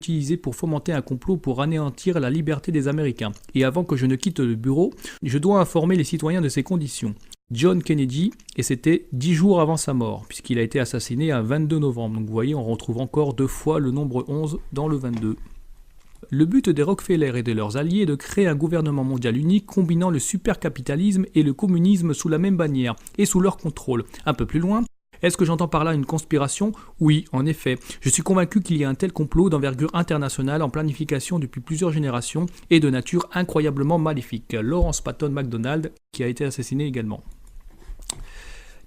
utilisé pour fomenter un complot pour anéantir la liberté des Américains. Et avant que je ne quitte le bureau, je dois informer les citoyens de ces conditions. John Kennedy, et c'était 10 jours avant sa mort, puisqu'il a été assassiné un 22 novembre. Donc vous voyez, on retrouve encore 2 fois le nombre 11 dans le 22. Le but des Rockefeller et de leurs alliés est de créer un gouvernement mondial unique combinant le supercapitalisme et le communisme sous la même bannière et sous leur contrôle. Un peu plus loin, est-ce que j'entends par là une conspiration? Oui, en effet. Je suis convaincu qu'il y a un tel complot d'envergure internationale en planification depuis plusieurs générations et de nature incroyablement maléfique. Lawrence Patton MacDonald, qui a été assassiné également.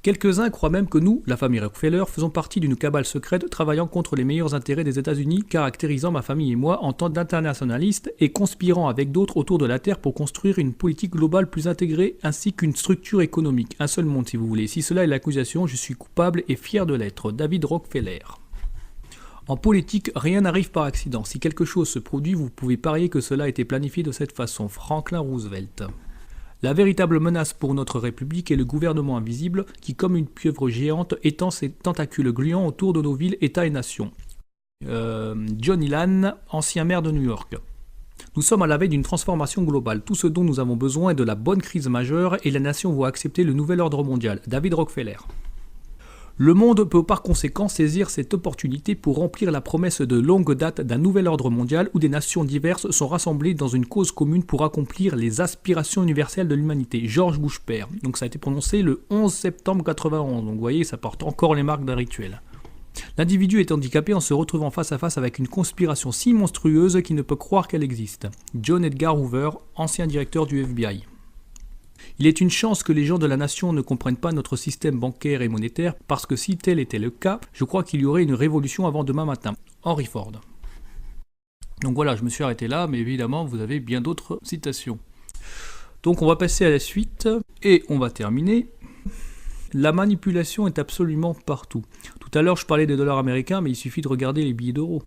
Quelques-uns croient même que nous, la famille Rockefeller, faisons partie d'une cabale secrète travaillant contre les meilleurs intérêts des États-Unis, caractérisant ma famille et moi en tant d'internationalistes et conspirant avec d'autres autour de la Terre pour construire une politique globale plus intégrée ainsi qu'une structure économique. Un seul monde si vous voulez. Si cela est l'accusation, je suis coupable et fier de l'être. David Rockefeller. En politique, rien n'arrive par accident. Si quelque chose se produit, vous pouvez parier que cela a été planifié de cette façon. Franklin Roosevelt. La véritable menace pour notre République est le gouvernement invisible qui, comme une pieuvre géante, étend ses tentacules gluants autour de nos villes, États et nations. John Ilan, ancien maire de New York. Nous sommes à la veille d'une transformation globale. Tout ce dont nous avons besoin est de la bonne crise majeure et la nation va accepter le nouvel ordre mondial. David Rockefeller. Le monde peut par conséquent saisir cette opportunité pour remplir la promesse de longue date d'un nouvel ordre mondial où des nations diverses sont rassemblées dans une cause commune pour accomplir les aspirations universelles de l'humanité. George Bush père. Donc ça a été prononcé le 11 septembre 91. Donc vous voyez, ça porte encore les marques d'un rituel. L'individu est handicapé en se retrouvant face à face avec une conspiration si monstrueuse qu'il ne peut croire qu'elle existe. John Edgar Hoover, ancien directeur du FBI. Il est une chance que les gens de la nation ne comprennent pas notre système bancaire et monétaire, parce que si tel était le cas, je crois qu'il y aurait une révolution avant demain matin. Henry Ford. Donc voilà, je me suis arrêté là, mais évidemment, vous avez bien d'autres citations. Donc on va passer à la suite, et on va terminer. La manipulation est absolument partout. Tout à l'heure, je parlais des dollars américains, mais il suffit de regarder les billets d'euros.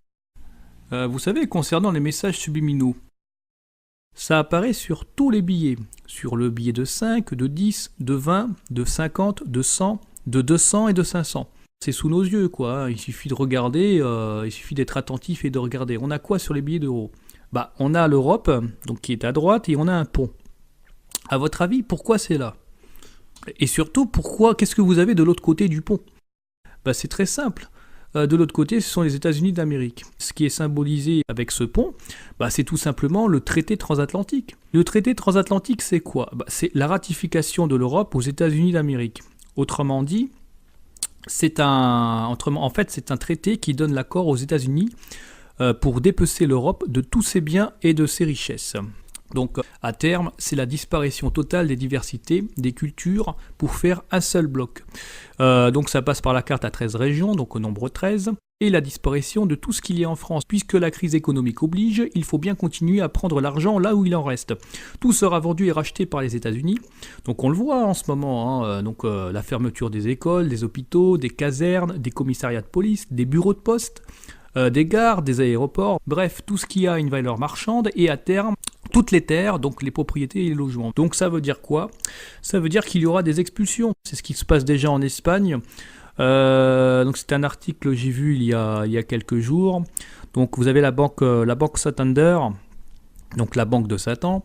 Vous savez, concernant les messages subliminaux, ça apparaît sur tous les billets, sur le billet de 5, de 10, de 20, de 50, de 100, de 200 et de 500. C'est sous nos yeux, quoi. Il suffit de regarder, il suffit d'être attentif et de regarder. On a quoi sur les billets d'euros? On a l'Europe, donc qui est à droite, et on a un pont. À votre avis, pourquoi c'est là? Et surtout, qu'est-ce que vous avez de l'autre côté du pont? C'est très simple. De l'autre côté, ce sont les États-Unis d'Amérique. Ce qui est symbolisé avec ce pont, c'est tout simplement le traité transatlantique. Le traité transatlantique, c'est quoi? C'est la ratification de l'Europe aux États-Unis d'Amérique. Autrement dit, c'est un traité qui donne l'accord aux États-Unis pour dépecer l'Europe de tous ses biens et de ses richesses. Donc, à terme, c'est la disparition totale des diversités, des cultures, pour faire un seul bloc. Donc, ça passe par la carte à 13 régions, donc au nombre 13, et la disparition de tout ce qu'il y a en France. Puisque la crise économique oblige, il faut bien continuer à prendre l'argent là où il en reste. Tout sera vendu et racheté par les États-Unis. Donc, on le voit en ce moment, la fermeture des écoles, des hôpitaux, des casernes, des commissariats de police, des bureaux de poste, des gares, des aéroports, bref, tout ce qui a une valeur marchande, et à terme, toutes les terres, donc les propriétés et les logements. Donc ça veut dire quoi? Ça veut dire qu'il y aura des expulsions. C'est ce qui se passe déjà en Espagne. Donc c'est un article que j'ai vu il y a quelques jours. Donc vous avez la banque Santander, donc la banque de Satan,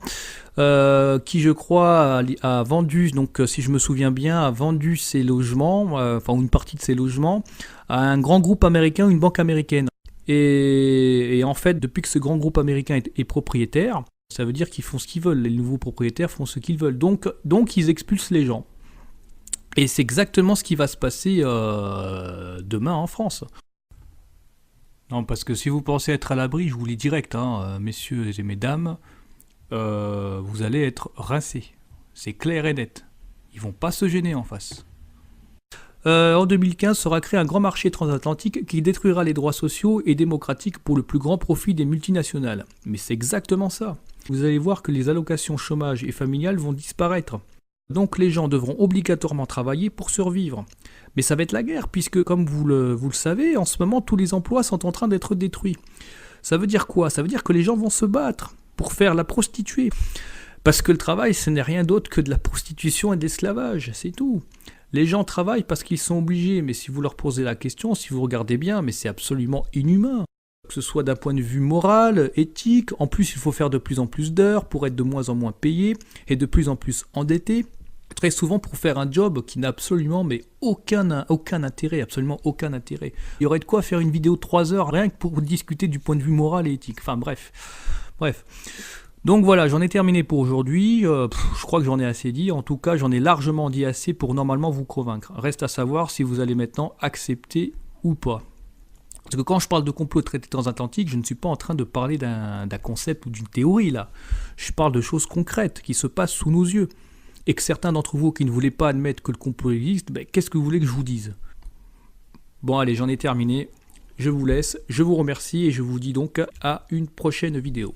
qui je crois a vendu, donc si je me souviens bien, a vendu ses logements, une partie de ses logements, à un grand groupe américain, une banque américaine. Et en fait, depuis que ce grand groupe américain est propriétaire, ça veut dire qu'ils font ce qu'ils veulent. Les nouveaux propriétaires font ce qu'ils veulent. Donc ils expulsent les gens. Et c'est exactement ce qui va se passer demain en France. Non, parce que si vous pensez être à l'abri, je vous le dis direct, messieurs et mesdames, vous allez être rincés. C'est clair et net. Ils vont pas se gêner en face. En 2015 sera créé un grand marché transatlantique qui détruira les droits sociaux et démocratiques pour le plus grand profit des multinationales. Mais c'est exactement ça. Vous allez voir que les allocations chômage et familiales vont disparaître. Donc les gens devront obligatoirement travailler pour survivre. Mais ça va être la guerre, puisque comme vous le savez, en ce moment tous les emplois sont en train d'être détruits. Ça veut dire quoi? Ça veut dire que les gens vont se battre pour faire la prostituée. Parce que le travail, ce n'est rien d'autre que de la prostitution et de l'esclavage, c'est tout. Les gens travaillent parce qu'ils sont obligés, mais si vous leur posez la question, si vous regardez bien, mais c'est absolument inhumain. que ce soit d'un point de vue moral, éthique. En plus, il faut faire de plus en plus d'heures pour être de moins en moins payé et de plus en plus endetté. Très souvent pour faire un job qui n'a absolument mais aucun intérêt, absolument aucun intérêt. Il y aurait de quoi faire une vidéo de 3 heures rien que pour discuter du point de vue moral et éthique. Enfin bref. Donc voilà, j'en ai terminé pour aujourd'hui. Je crois que j'en ai assez dit. En tout cas, j'en ai largement dit assez pour normalement vous convaincre. Reste à savoir si vous allez maintenant accepter ou pas. Parce que quand je parle de complot traité transatlantique, je ne suis pas en train de parler d'un concept ou d'une théorie là. Je parle de choses concrètes qui se passent sous nos yeux. Et que certains d'entre vous qui ne voulaient pas admettre que le complot existe, qu'est-ce que vous voulez que je vous dise? Bon allez, j'en ai terminé. Je vous laisse, je vous remercie et je vous dis donc à une prochaine vidéo.